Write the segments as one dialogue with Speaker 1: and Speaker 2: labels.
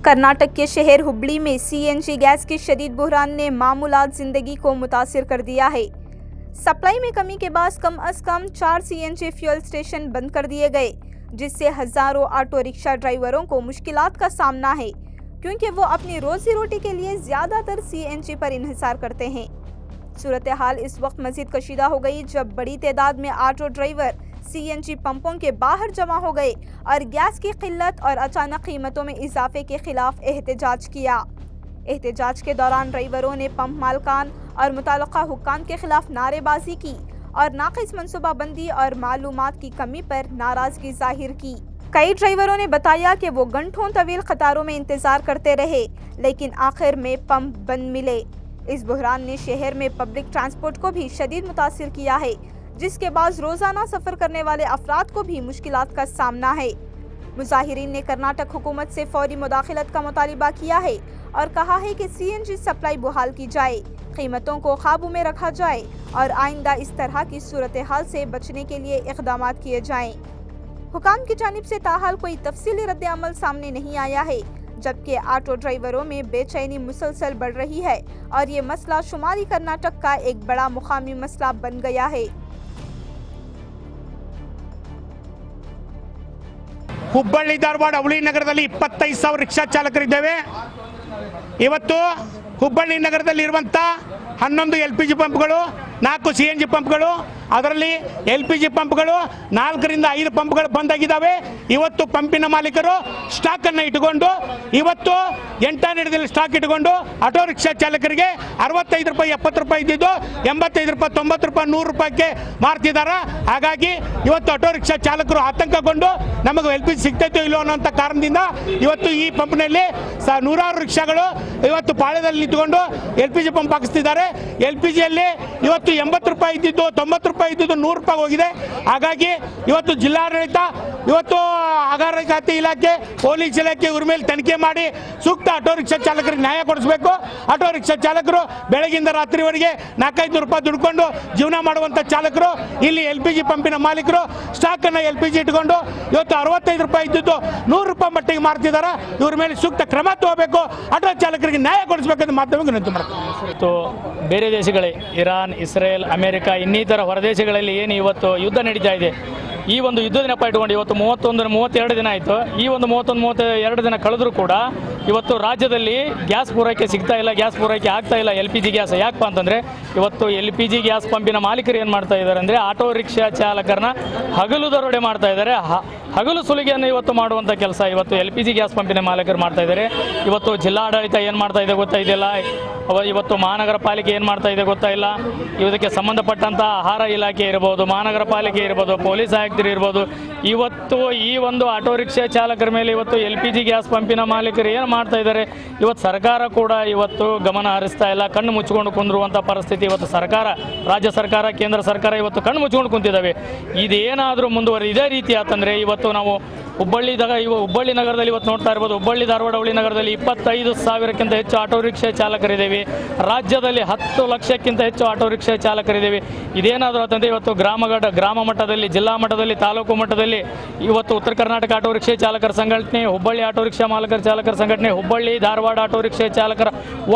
Speaker 1: कर्नाटक के शहर हुबली में सीएनजी गैस की शदीद बुहरान ने मामूलात जिंदगी को मुतासिर कर दिया है। सप्लाई में कमी के बाद कम अज कम 4 सीएनजी फ्यूल स्टेशन बंद कर दिए गए, जिससे हजारों ऑटो रिक्शा ड्राइवरों को मुश्किलात का सामना है, क्योंकि वो अपनी रोजी रोटी के लिए ज्यादातर सीएनजी पर इन्हिसार करते हैं। सूरत हाल इस वक्त मजीद कशीदा हो गई जब बड़ी तादाद में ऑटो ड्राइवर सीएनजी पंपों के बाहर जमा हो गए और गैस की किल्लत और अचानक कीमतों में इजाफे के खिलाफ एहतजाज किया। एहतजाज के दौरान ड्राइवरों ने पंप मालकान और मुताल्लिका हुक्काम के खिलाफ नारेबाजी की और नाक़िस मनसूबाबंदी और मालूमात की कमी पर नाराजगी जाहिर की। कई ड्राइवरों ने बताया कि वो घंटों तवील कतारों में इंतजार करते रहे, लेकिन आखिर में पंप बंद मिले। इस बुहरान ने शहर में पब्लिक ट्रांसपोर्ट को भी शदीद मुतासिर किया है, जिसके बाद रोजाना सफर करने वाले अफराद को भी मुश्किलात का सामना है। मुजाहिरीन ने कर्नाटक हुकूमत से फौरी मुदाखलत का मुतालिबा किया है और कहा है कि सीएनजी सप्लाई बहाल की जाए, कीमतों को काबू में रखा जाए और आइंदा इस तरह की सूरत हाल से बचने के लिए इक़दाम किए जाएं। हुकाम की जानिब से ताहाल कोई तफसीली रद्द-ए-अमल सामने नहीं आया है, जबकि ऑटो ड्राइवरों में बेचैनी मुसलसल बढ़ रही है और ये मसला शुमारी कर्नाटक का एक बड़ा मुकामी मसला बन गया है।
Speaker 2: ಹುಬ್ಬಳ್ಳಿ ಧಾರವಾಡ ಅವಳಿ ನಗರದಲ್ಲಿ 25,000 ರಿಕ್ಷಾ ಚಾಲಕರಿದ್ದೇವೆ। ಇವತ್ತು ಹುಬ್ಬಳ್ಳಿ ನಗರದಲ್ಲಿ ಇರುವಂತ 11 LPG ಪಂಪ್ಗಳು, 4 CNG ಪಂಪ್ಗಳು, ಅದರಲ್ಲಿ LPG ಪಂಪ್ಗಳು 4 ರಿಂದ 5 ಪಂಪ್ಗಳು ಬಂದಾಗಿದ್ದಾವೆ। ಇವತ್ತು ಪಂಪಿನ ಮಾಲೀಕರು ಸ್ಟಾಕ್ ಅನ್ನು ಇಟ್ಟುಕೊಂಡು ಇವತ್ತು 8ನೇ ಹಿಡಿದಲ್ಲಿ ಸ್ಟಾಕ್ ಇಟ್ಟುಕೊಂಡು ಆಟೋ ರಿಕ್ಷಾ ಚಾಲಕರಿಗೆ 65 ರೂಪಾಯಿ 70 ರೂಪಾಯಿ ಇದ್ದಿದ್ದು 85 ರೂಪಾಯಿ 90 ರೂಪಾಯಿ 100 ರೂಪಾಯಿಗೆ ಮಾರ್ತಿದ್ದಾರೆ। ಹಾಗಾಗಿ ಇವತ್ತು ಆಟೋ ರಿಕ್ಷಾ ಚಾಲಕರು ಆತಂಕಗೊಂಡು ನಮಗೆ LPG ಸಿಗ್ತೈತೋ ಇಲ್ಲೋ ಅನ್ನೋಂಥ ಕಾರಣದಿಂದ ಇವತ್ತು ಈ ಪಂಪ್ನಲ್ಲಿ ನೂರಾರು ರಿಕ್ಷಾಗಳು ಇವತ್ತು ಪಾಳ್ಯದಲ್ಲಿ ನಿಂತುಕೊಂಡು LPG ಪಂಪ್ ಹಾಕಿಸ್ತಿದ್ದಾರೆ। LPGಯಲ್ಲಿ ಇವತ್ತು 80 ರೂಪಾಯಿ ಇದ್ದಿದ್ದು 90 ರೂಪಾಯಿ ಇದ್ದಿದ್ದು 100 ರೂಪಾಯಿ ಹೋಗಿದೆ। ಹಾಗಾಗಿ ಇವತ್ತು ಜಿಲ್ಲಾಡಳಿತ ಇವತ್ತು ಆಗಾರ ಖಾತೆ ಇಲಾಖೆ, ಪೊಲೀಸ್ ಇಲಾಖೆ ಇವ್ರ ಮೇಲೆ ತನಿಖೆ ಮಾಡಿ ಸೂಕ್ತ ಆಟೋ ರಿಕ್ಷಾ ಚಾಲಕರಿಗೆ ನ್ಯಾಯ ಕೊಡಿಸಬೇಕು। ಆಟೋ ರಿಕ್ಷಾ ಚಾಲಕರು ಬೆಳಗಿಂದ ರಾತ್ರಿವರೆಗೆ 400-500 ರೂಪಾಯಿ ದುಡ್ಕೊಂಡು ಜೀವನ ಮಾಡುವಂಥ ಚಾಲಕರು ಇಲ್ಲಿ LPG ಪಂಪಿನ ಮಾಲೀಕರು ಸ್ಟಾಕ್ ಅನ್ನು LPG ಇಟ್ಕೊಂಡು ಇವತ್ತು 65 ರೂಪಾಯಿ ಇದ್ದಿದ್ದು 100 ರೂಪಾಯಿ ಮಟ್ಟಿಗೆ ಮಾರ್ತಿದ್ದಾರೆ। ಇವ್ರ ಮೇಲೆ ಸೂಕ್ತ ಕ್ರಮ ತಗೋಬೇಕು, ಆಟೋ ಚಾಲಕರಿಗೆ ನ್ಯಾಯ ಕೊಡಿಸಬೇಕಂತ ಮಾಧ್ಯಮಕ್ಕೆ ವಿನಂತಿ ಮಾಡ್ತಾರೆ।
Speaker 3: ಬೇರೆ ದೇಶಗಳೇ ಇರಾನ್, ಇಸ್ರೇಲ್, ಅಮೆರಿಕ ಇನ್ನಿತರ ಹೊರದೇಶಗಳಲ್ಲಿ ಏನು ಇವತ್ತು ಯುದ್ಧ ನಡೀತಾ ಇದೆ, ಈ ಒಂದು ಯುದ್ಧ ನೆಪ ಇಟ್ಕೊಂಡು ಇವತ್ತು 32 ದಿನ ಆಯಿತು। ಈ ಒಂದು 32 ದಿನ ಕಳೆದರೂ ಕೂಡ ಇವತ್ತು ರಾಜ್ಯದಲ್ಲಿ ಗ್ಯಾಸ್ ಪೂರೈಕೆ ಸಿಗ್ತಾ ಇಲ್ಲ, ಗ್ಯಾಸ್ ಪೂರೈಕೆ ಆಗ್ತಾ ಇಲ್ಲ। LPG ಗ್ಯಾಸ್ ಯಾಕಪ್ಪ ಅಂತಂದರೆ ಇವತ್ತು LPG ಗ್ಯಾಸ್ ಪಂಪಿನ ಮಾಲೀಕರು ಏನು ಮಾಡ್ತಾ ಇದ್ದಾರೆ ಅಂದರೆ ಆಟೋ ರಿಕ್ಷಾ ಚಾಲಕರನ್ನ ಹಗಲು ದರೋಡೆ ಮಾಡ್ತಾ ಇದ್ದಾರೆ, ಹಗಲು ಸುಲಿಗೆಯನ್ನು ಇವತ್ತು ಮಾಡುವಂಥ ಕೆಲಸ ಇವತ್ತು LPG ಗ್ಯಾಸ್ ಪಂಪಿನ ಮಾಲೀಕರು ಮಾಡ್ತಾ ಇದ್ದಾರೆ। ಇವತ್ತು ಜಿಲ್ಲಾಡಳಿತ ಏನು ಮಾಡ್ತಾ ಇದೆ ಗೊತ್ತಾ ಇದೆಯಲ್ಲ, ಇವತ್ತು ಮಹಾನಗರ ಪಾಲಿಕೆ ಏನು ಮಾಡ್ತಾ ಇದೆ ಗೊತ್ತಾ ಇಲ್ಲ, ಇದಕ್ಕೆ ಸಂಬಂಧಪಟ್ಟಂಥ ಆಹಾರ ಇಲಾಖೆ ಇರ್ಬೋದು, ಮಹಾನಗರ ಪಾಲಿಕೆ ಇರ್ಬೋದು, ಪೊಲೀಸ್ ಆಯುಕ್ತರು ಇರ್ಬೋದು, ಇವತ್ತು ಈ ಒಂದು ಆಟೋ ರಿಕ್ಷಾ ಚಾಲಕರ ಮೇಲೆ ಇವತ್ತು LPG ಗ್ಯಾಸ್ ಪಂಪಿನ ಮಾಲೀಕರು ಏನು ಮಾಡ್ತಾ ಇದ್ದಾರೆ, ಇವತ್ತು ಸರ್ಕಾರ ಕೂಡ ಇವತ್ತು ಗಮನ ಹರಿಸ್ತಾ ಇಲ್ಲ, ಕಣ್ಣು ಮುಚ್ಚಿಕೊಂಡು ಕುಂದಿರುವಂಥ ಪರಿಸ್ಥಿತಿ ಇವತ್ತು ಸರ್ಕಾರ, ರಾಜ್ಯ ಸರ್ಕಾರ, ಕೇಂದ್ರ ಸರ್ಕಾರ ಇವತ್ತು ಕಣ್ಣು ಮುಚ್ಚಿಕೊಂಡು ಕುಂತಿದ್ದಾವೆ। ಇದೇನಾದರೂ ಮುಂದುವರಿ ಇದೇ ರೀತಿ ಆತಂದರೆ ಇವತ್ತು ನಾವು ಹುಬ್ಬಳ್ಳಿ ನಗರದಲ್ಲಿ ಇವತ್ತು ನೋಡ್ತಾ ಇರ್ಬೋದು, ಹುಬ್ಬಳ್ಳಿ ಧಾರವಾಡ ಹುಳಿ ನಗರದಲ್ಲಿ 25,000ಕ್ಕಿಂತ ಹೆಚ್ಚು ಆಟೋ ರಿಕ್ಷಾ ಚಾಲಕರಿದ್ದೇವೆ, ರಾಜ್ಯದಲ್ಲಿ 10 ಲಕ್ಷಕ್ಕಿಂತ ಹೆಚ್ಚು ಆಟೋ ರಿಕ್ಷಾ ಚಾಲಕರಿದ್ದೇವೆ। ಇದೇನಾದರೂ ಅಂತಂದರೆ ಇವತ್ತು ಗ್ರಾಮ ಮಟ್ಟದಲ್ಲಿ, ಜಿಲ್ಲಾ ಮಟ್ಟದಲ್ಲಿ, ತಾಲೂಕು ಮಟ್ಟದಲ್ಲಿ ಇವತ್ತು ಉತ್ತರ ಕರ್ನಾಟಕ ಆಟೋ ರಿಕ್ಷಾ ಚಾಲಕರ ಸಂಘಟನೆ, ಹುಬ್ಬಳ್ಳಿ ಆಟೋ ರಿಕ್ಷಾ ಮಾಲಕರ ಚಾಲಕರ ಸಂಘಟನೆ, ಹುಬ್ಬಳ್ಳಿ ಧಾರವಾಡ ಆಟೋ ರಿಕ್ಷಾ ಚಾಲಕರ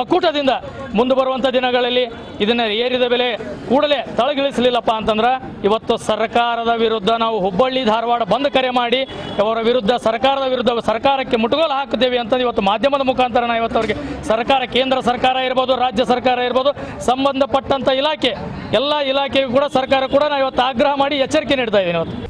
Speaker 3: ಒಕ್ಕೂಟದಿಂದ ಮುಂದೆ ಬರುವಂಥ ದಿನಗಳಲ್ಲಿ ಇದನ್ನು ಏರಿದ ಬೆಲೆ ಕೂಡಲೇ ತಳಗಿಳಿಸಲಿಲ್ಲಪ್ಪ ಅಂತಂದ್ರೆ ಇವತ್ತು ಸರ್ಕಾರದ ವಿರುದ್ಧ ನಾವು ಹುಬ್ಬಳ್ಳಿ ಧಾರವಾಡ ಬಂದ್ ಕರೆ ಮಾಡಿ ಅವರ ವಿರುದ್ಧ, ಸರ್ಕಾರದ ವಿರುದ್ಧ ಸರ್ಕಾರಕ್ಕೆ ಮುಟುಗೋಲು ಹಾಕ್ತೇವೆ ಅಂತ ಇವತ್ತು ಮಾಧ್ಯಮದ ಮುಖಾಂತರ ನಾವು ಇವತ್ತು ಅವರಿಗೆ ಸರ್ಕಾರ, ಕೇಂದ್ರ ಸರ್ಕಾರ ಇರ್ಬೋದು, ರಾಜ್ಯ ಸರ್ಕಾರ ಇರ್ಬೋದು, ಸಂಬಂಧಪಟ್ಟಂಥ ಇಲಾಖೆ ಎಲ್ಲ ಇಲಾಖೆಗೂ ಕೂಡ ಸರ್ಕಾರ ಕೂಡ ನಾವು ಇವತ್ತು ಆಗ್ರಹ ಮಾಡಿ ಎಚ್ಚರಿಕೆ ನೀಡ್ತಾ ಇದ್ದೀನಿ ಇವತ್ತು।